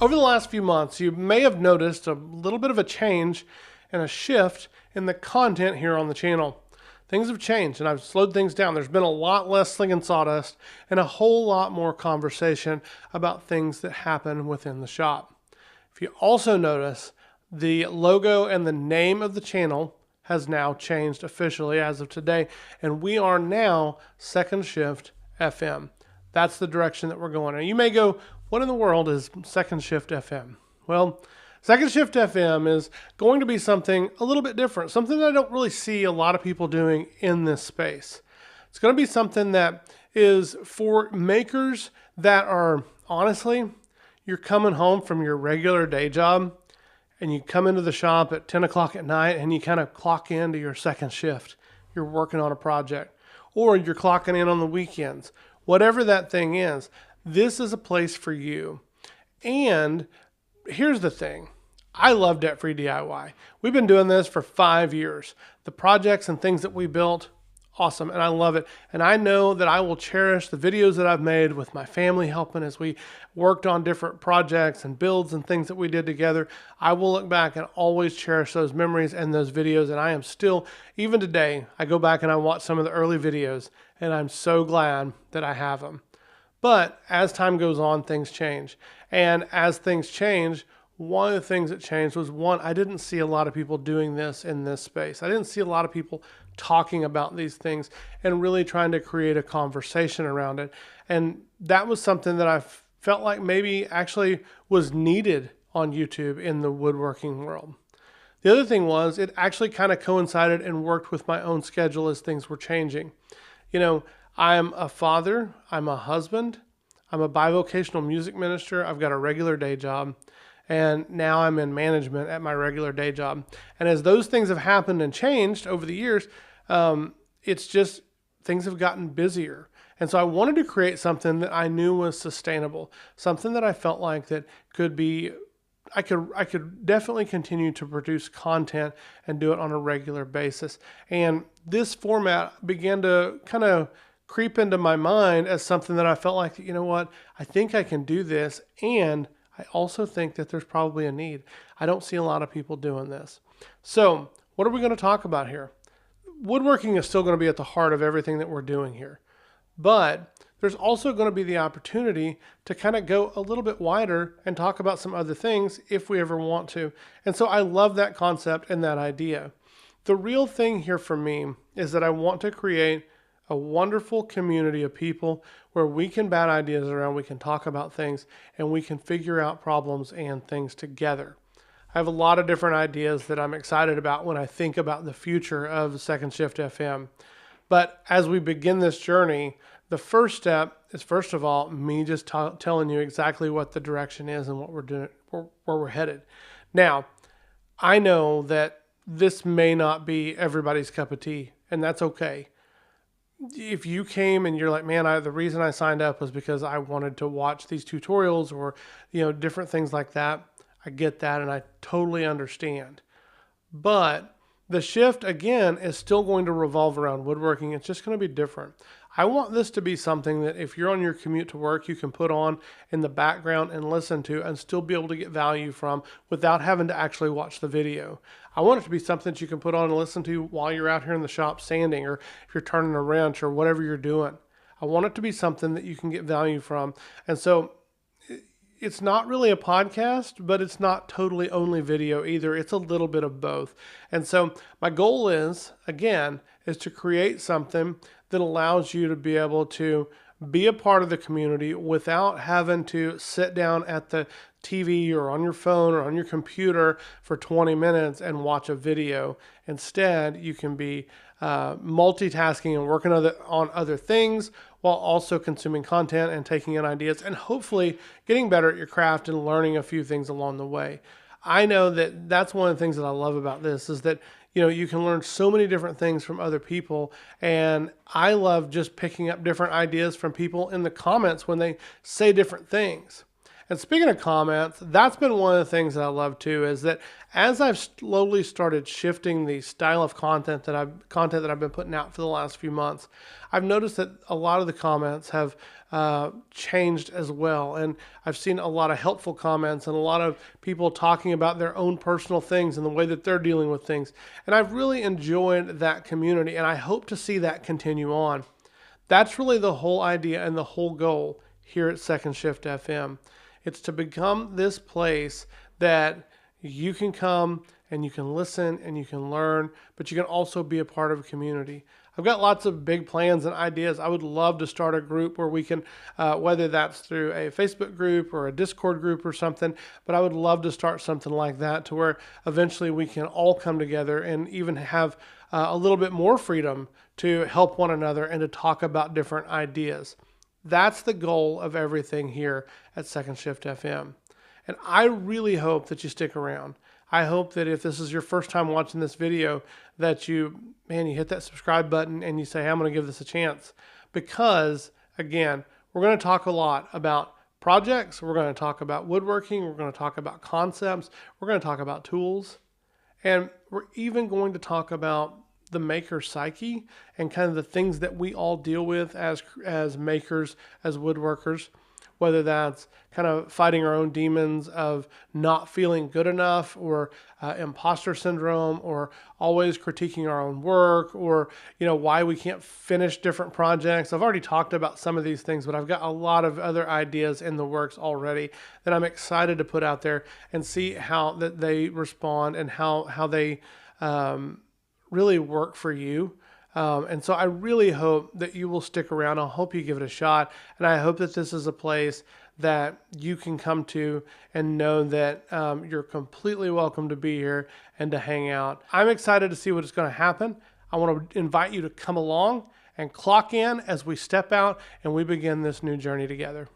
Over the last few months, you may have noticed a little bit of a change and a shift in the content here on the channel. Things have changed and I've slowed things down. There's been a lot less slinging sawdust and a whole lot more conversation about things that happen within the shop. If you also notice, the logo and the name of the channel has now changed officially as of today, and we are now Second Shift FM. That's the direction that we're going. And you may go, what in the world is Second Shift FM? Well, Second Shift FM is going to be something a little bit different, something that I don't really see a lot of people doing in this space. It's going to be something that is for makers that are, honestly, you're coming home from your regular day job and you come into the shop at 10 o'clock at night and you kind of clock into your second shift. You're working on a project or you're clocking in on the weekends. Whatever that thing is, this is a place for you. And here's the thing. I love debt-free DIY. We've been doing this for 5 years. The projects and things that we built, awesome, and I love it. And I know that I will cherish the videos that I've made with my family helping as we worked on different projects and builds and things that we did together. I will look back and always cherish those memories and those videos. And I am still, even today, I go back and I watch some of the early videos and I'm so glad that I have them. But as time goes on, things change. And as things change, one of the things that changed was, one, I didn't see a lot of people doing this in this space. I didn't see a lot of people talking about these things and really trying to create a conversation around it. And that was something that I felt like maybe actually was needed on YouTube in the woodworking world. The other thing was it actually kind of coincided and worked with my own schedule as things were changing. You know, I'm a father, I'm a husband, I'm a bivocational music minister, I've got a regular day job, and now I'm in management at my regular day job. And as those things have happened and changed over the years, it's just things have gotten busier. And so I wanted to create something that I knew was sustainable, something that I felt like that could be, I could definitely continue to produce content and do it on a regular basis. And this format began to kind of creep into my mind as something that I felt like, you know what, I think I can do this. And I also think that there's probably a need. I don't see a lot of people doing this. So what are we going to talk about here? Woodworking is still going to be at the heart of everything that we're doing here. But there's also going to be the opportunity to kind of go a little bit wider and talk about some other things if we ever want to. And so I love that concept and that idea. The real thing here for me is that I want to create a wonderful community of people where we can bat ideas around, we can talk about things, and we can figure out problems and things together. I have a lot of different ideas that I'm excited about when I think about the future of Second Shift FM. But as we begin this journey, the first step is, first of all, me just telling you exactly what the direction is and what we're doing, where we're headed. Now, I know that this may not be everybody's cup of tea, and that's okay. If you came and you're like, man, the reason I signed up was because I wanted to watch these tutorials or, different things like that, I get that and I totally understand. But the shift, again, is still going to revolve around woodworking. It's just going to be different. I want this to be something that if you're on your commute to work, you can put on in the background and listen to and still be able to get value from without having to actually watch the video. I want it to be something that you can put on and listen to while you're out here in the shop sanding, or if you're turning a wrench or whatever you're doing. I want it to be something that you can get value from. And so it's not really a podcast, but it's not totally only video either. It's a little bit of both. And so my goal is, again, is to create something that allows you to be able to be a part of the community without having to sit down at the TV or on your phone or on your computer for 20 minutes and watch a video. Instead, you can be multitasking and working on other things while also consuming content and taking in ideas and hopefully getting better at your craft and learning a few things along the way. I know that that's one of the things that I love about this is that you can learn so many different things from other people. And I love just picking up different ideas from people in the comments when they say different things. And speaking of comments, that's been one of the things that I love too, is that as I've slowly started shifting the style of content that I've been putting out for the last few months, I've noticed that a lot of the comments have changed as well. And I've seen a lot of helpful comments and a lot of people talking about their own personal things and the way that they're dealing with things. And I've really enjoyed that community, and I hope to see that continue on. That's really the whole idea and the whole goal here at Second Shift FM. It's to become this place that you can come and you can listen and you can learn, but you can also be a part of a community. I've got lots of big plans and ideas. I would love to start a group where we can, whether that's through a Facebook group or a Discord group or something, but I would love to start something like that to where eventually we can all come together and even have a little bit more freedom to help one another and to talk about different ideas. That's the goal of everything here at Second Shift FM. And I really hope that you stick around. I hope that if this is your first time watching this video, that you hit that subscribe button and you say, hey, I'm going to give this a chance. Because, again, we're going to talk a lot about projects. We're going to talk about woodworking. We're going to talk about concepts. We're going to talk about tools. And we're even going to talk about the maker psyche and kind of the things that we all deal with as makers, as woodworkers, whether that's kind of fighting our own demons of not feeling good enough, or imposter syndrome, or always critiquing our own work, or why we can't finish different projects. I've already talked about some of these things, but I've got a lot of other ideas in the works already that I'm excited to put out there and see how that they respond and how they really work for you. And so I really hope that you will stick around. I hope you give it a shot. And I hope that this is a place that you can come to and know that you're completely welcome to be here and to hang out. I'm excited to see what's going to happen. I want to invite you to come along and clock in as we step out and we begin this new journey together.